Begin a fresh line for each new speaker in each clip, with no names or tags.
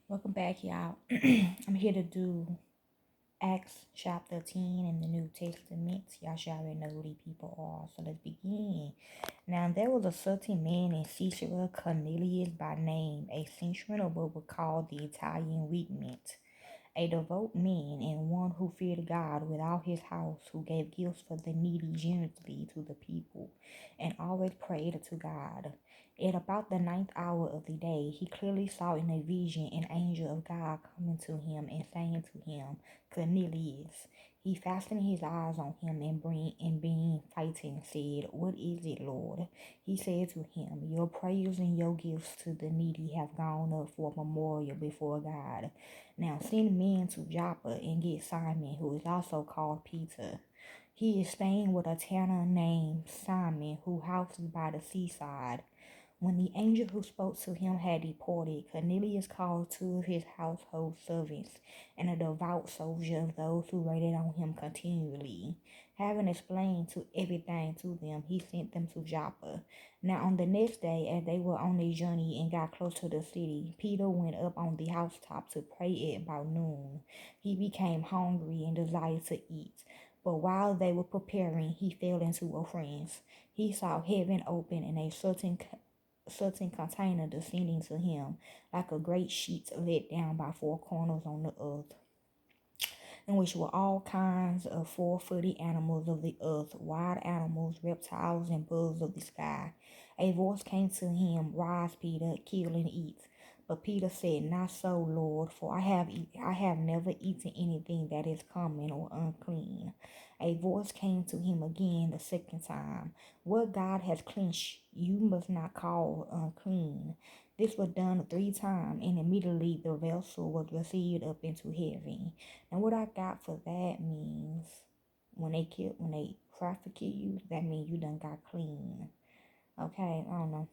Welcome back, y'all. I'm here to do Acts chapter 10 in the New Testament. Y'all should already know who these people are, so let's begin. Now, there was a certain man in Caesarea, Cornelius by name, a centurion of what was called the Italian regiment, a devout man and one who feared God with all his house, who gave gifts for the needy generously to the people, and always prayed to God. At about the ninth hour of the day, he clearly saw in a vision an angel of God coming to him and saying to him, Cornelius. He fastened his eyes on him and being frightened said, What is it, Lord? He said to him, Your prayers and your gifts to the needy have gone up for a memorial before God. Now send men to Joppa and get Simon, who is also called Peter. He is staying with a tanner named Simon, who houses by the seaside. When the angel who spoke to him had departed, Cornelius called two of his household servants and a devout soldier of those who waited on him continually. Having explained to everything to them, he sent them to Joppa. Now on the next day, as they were on their journey and got close to the city, Peter went up on the housetop to pray at about noon. He became hungry and desired to eat. But while they were preparing, he fell into a trance. He saw heaven open and a certain container descending to him like a great sheet let down by four corners on the earth, in which were all kinds of four-footed animals of the earth, wild animals, reptiles, and birds of the sky. A voice came to him, Rise, Peter, kill and eat. But Peter said, Not so, Lord, for I have never eaten anything that is common or unclean. A voice came to him again the second time, What God has cleansed, you must not call unclean. This was done 3 times, and immediately the vessel was received up into heaven. And what I got for that means when they traffic you, that means you done got clean. Okay, I don't know.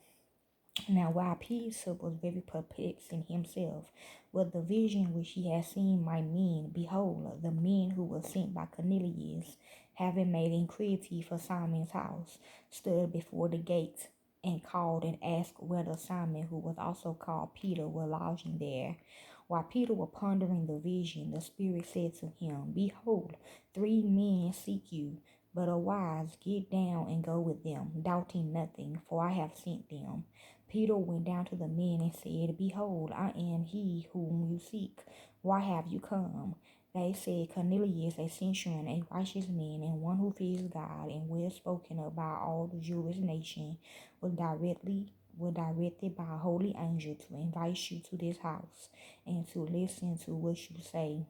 Now, while Peter was very perplexed in himself what the vision which he had seen might mean, behold, the men who were sent by Cornelius, having made inquiry for Simon's house, stood before the gate and called and asked whether Simon, who was also called Peter, were lodging there. While Peter was pondering the vision, the Spirit said to him, Behold, 3 men seek you, but arise, get down and go with them, doubting nothing, for I have sent them. Peter went down to the men and said, Behold, I am he whom you seek. Why have you come? They said, Cornelius, a centurion, a righteous man, and one who fears God, and well spoken of by all the Jewish nation, was directed by a holy angel to invite you to this house and to listen to what you say.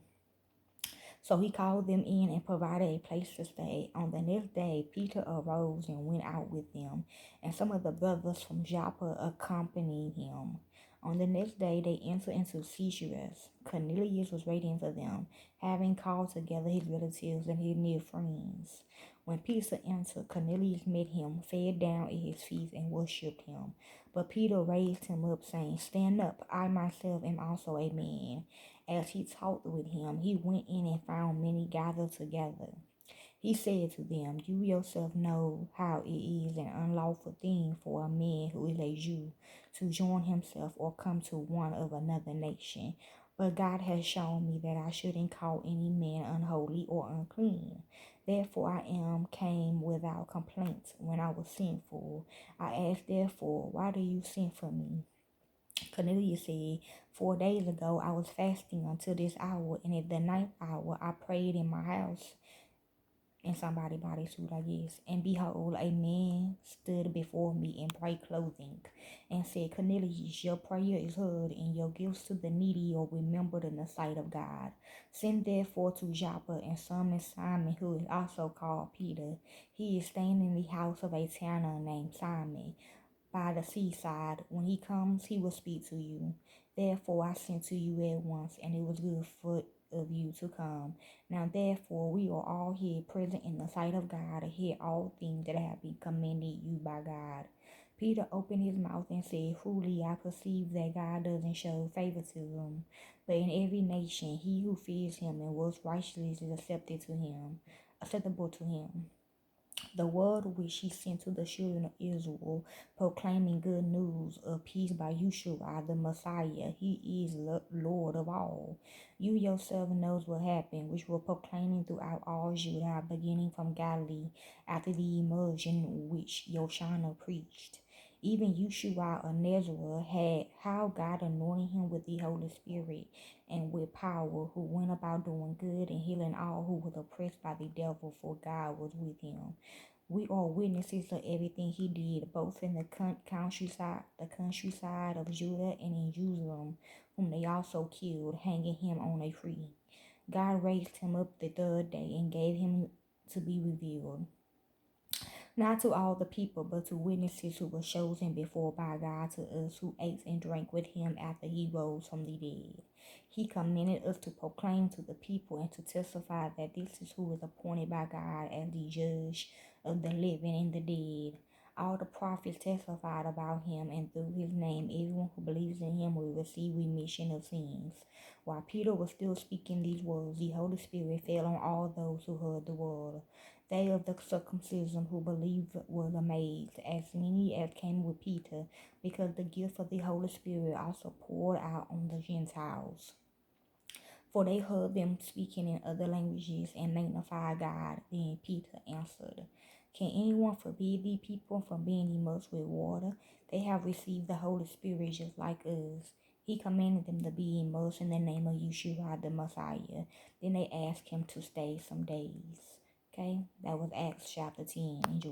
So he called them in and provided a place to stay. On the next day, Peter arose and went out with them, and some of the brothers from Joppa accompanied him. On the next day, they entered into Caesarea. Cornelius was waiting for them, having called together his relatives and his near friends. When Peter entered, Cornelius met him, fell down at his feet, and worshipped him. But Peter raised him up, saying, Stand up, I myself am also a man. As he talked with him, he went in and found many gathered together. He said to them, You yourself know how it is an unlawful thing for a man who is a Jew to join himself or come to one of another nation. But God has shown me that I shouldn't call any man unholy or unclean. Therefore came without complaint when I was sent for. I asked therefore, Why do you send for me? Cornelius said, 4 days ago I was fasting until this hour, and at the ninth hour I prayed in my house, in somebody bodysuit, I guess. And behold, a man stood before me in bright clothing, and said, Cornelius, your prayer is heard, and your gifts to the needy are remembered in the sight of God. Send therefore to Joppa and summon Simon, who is also called Peter. He is staying in the house of a tanner named Simon by the seaside. When he comes, he will speak to you. Therefore I sent to you at once, and it was good for of you to come. Now therefore we are all here present in the sight of God to hear all things that have been commended you by God. Peter opened his mouth and said, Truly I perceive that God doesn't show favoritism, but in every nation he who fears him and works righteously is acceptable to him. the word which he sent to the children of Israel, proclaiming good news of peace by Yeshua, the Messiah. He is Lord of all. You yourself knows what happened, which were proclaiming throughout all Judah, beginning from Galilee, after the immersion which Yoshana preached. Even Yeshua of Nazareth had how God anointed him with the Holy Spirit and with power, who went about doing good and healing all who were oppressed by the devil, for God was with him. We are witnesses of everything he did, both in the countryside of Judah and in Jerusalem, whom they also killed, hanging him on a tree. God raised him up the third day and gave him to be revealed, not to all the people, but to witnesses who were chosen before by God, to us who ate and drank with him after he rose from the dead. He commanded us to proclaim to the people and to testify that this is who is appointed by God as the judge of the living and the dead. All the prophets testified about him, and through his name, everyone who believes in him will receive remission of sins. While Peter was still speaking these words, the Holy Spirit fell on all those who heard the word. They of the circumcision who believed were amazed, as many as came with Peter, because the gift of the Holy Spirit also poured out on the Gentiles. For they heard them speaking in other languages and magnified God. Then Peter answered, Can anyone forbid these people from being immersed with water? They have received the Holy Spirit just like us. He commanded them to be immersed in the name of Yeshua the Messiah. Then they asked him to stay some days. Okay, that was Acts chapter 10. Enjoy.